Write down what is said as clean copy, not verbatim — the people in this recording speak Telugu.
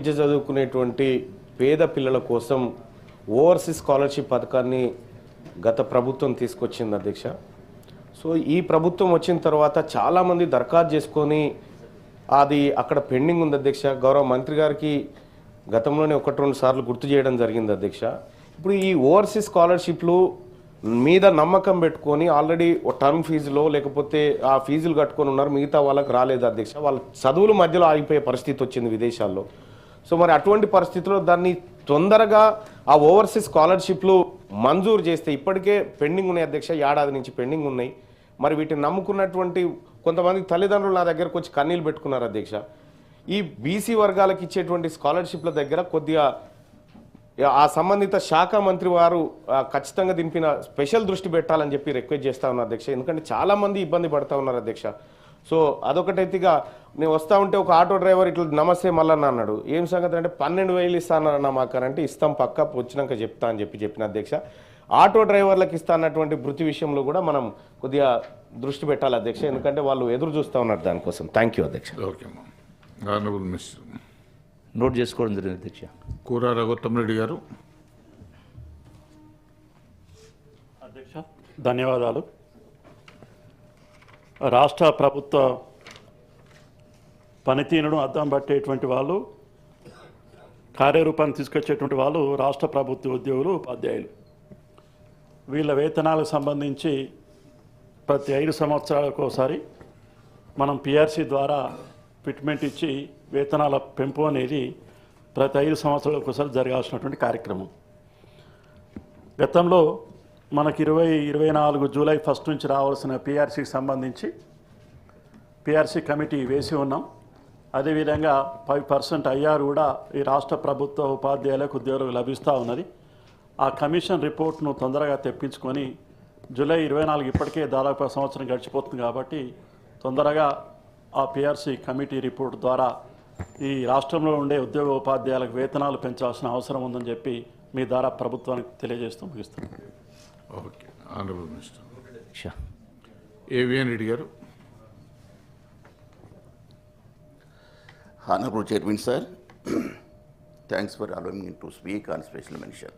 విద్య చదువుకునేటువంటి పేద పిల్లల కోసం ఓవర్సీస్ స్కాలర్షిప్ పథకాన్ని గత ప్రభుత్వం తీసుకొచ్చింది అధ్యక్ష. సో ఈ ప్రభుత్వం వచ్చిన తర్వాత చాలామంది దరఖాస్తు చేసుకొని అది అక్కడ పెండింగ్ ఉంది అధ్యక్ష. గౌరవ మంత్రి గారికి గతంలోనే 1-2 సార్లు గుర్తు చేయడం జరిగింది అధ్యక్ష. ఇప్పుడు ఈ ఓవర్సీస్ స్కాలర్షిప్లు మీద నమ్మకం పెట్టుకొని ఆల్రెడీ టర్మ్ ఫీజులో లేకపోతే ఆ ఫీజులు కట్టుకొని ఉన్నారు, మిగతా వాళ్ళకి రాలేదు అధ్యక్ష. వాళ్ళ చదువుల మధ్యలో ఆగిపోయే పరిస్థితి వచ్చింది విదేశాల్లో. సో మరి అటువంటి పరిస్థితుల్లో దాన్ని తొందరగా ఆ ఓవర్సీస్ స్కాలర్షిప్లు మంజూరు చేస్తే, ఇప్పటికే పెండింగ్ ఉన్నాయి అధ్యక్ష, ఏడాది నుంచి పెండింగ్ ఉన్నాయి. మరి వీటిని నమ్ముకున్నటువంటి కొంతమంది తల్లిదండ్రులు నా దగ్గరకు వచ్చి కన్నీళ్ళు పెట్టుకున్నారు అధ్యక్ష. ఈ బీసీ వర్గాలకు ఇచ్చేటువంటి స్కాలర్షిప్ల దగ్గర కొద్దిగా ఆ సంబంధిత శాఖ మంత్రి వారు ఖచ్చితంగా దీనిపైన స్పెషల్ దృష్టి పెట్టాలని చెప్పి రిక్వెస్ట్ చేస్తా ఉన్నారు అధ్యక్ష. ఎందుకంటే చాలామంది ఇబ్బంది పడుతూ ఉన్నారు అధ్యక్ష. సో అదొకటైతేగా నేను వస్తూ ఉంటే ఒక ఆటో డ్రైవర్ ఇట్లా నమస్తే మల్లన్న అన్నాడు. ఏం సంగతి అంటే 12,000 ఇస్తానన్నా మాకనంటే ఇస్తాం పక్క వచ్చినాక చెప్తా అని చెప్పిన అధ్యక్ష. ఆటో డ్రైవర్లకు ఇస్తా అన్నటువంటి వృత్తి విషయంలో కూడా మనం కొద్దిగా దృష్టి పెట్టాలి అధ్యక్ష, ఎందుకంటే వాళ్ళు ఎదురు చూస్తూ ఉన్నారు దానికోసం. థ్యాంక్ యూ అధ్యక్ష. ఓకే నోట్ చేసుకోవడం జరిగింది అధ్యక్ష. కూర రఘుత్తమరెడ్డి గారు. అధ్యక్ష ధన్యవాదాలు. రాష్ట్ర ప్రభుత్వ పనితీరును అద్దం పట్టేటువంటి వాళ్ళు, కార్యరూపాన్ని తీసుకొచ్చేటువంటి వాళ్ళు రాష్ట్ర ప్రభుత్వ ఉద్యోగులు, ఉపాధ్యాయులు. వీళ్ళ వేతనాలకు సంబంధించి ప్రతి 5 సంవత్సరాలకు ఒకసారి మనం పిఆర్సీ ద్వారా ఫిట్మెంట్ ఇచ్చి వేతనాల పెంపు అనేది ప్రతి 5 సంవత్సరాలకు ఒకసారి జరగాల్సినటువంటి కార్యక్రమం. గతంలో మనకి 2024 జూలై 1 నుంచి రావాల్సిన పిఆర్సీకి సంబంధించి పిఆర్సీ కమిటీ వేసి ఉన్నాం. అదేవిధంగా 5% ఐఆర్ కూడా ఈ రాష్ట్ర ప్రభుత్వ ఉపాధ్యాయులకు ఉద్యోగులకు లభిస్తూ ఉన్నది. ఆ కమిషన్ రిపోర్ట్ను తొందరగా తెప్పించుకొని జూలై 24 ఇప్పటికే దాదాపు సంవత్సరం గడిచిపోతుంది కాబట్టి తొందరగా ఆ పిఆర్సీ కమిటీ రిపోర్ట్ ద్వారా ఈ రాష్ట్రంలో ఉండే ఉద్యోగ ఉపాధ్యాయులకు వేతనాలు పెంచాల్సిన అవసరం ఉందని చెప్పి మీ ద్వారా ప్రభుత్వానికి తెలియజేస్తూ ముగిస్తున్నాను. Okay. Honourable minister AVN Reddy గారు. Honorable Chairman, sir, thanks for allowing me to speak on special mention.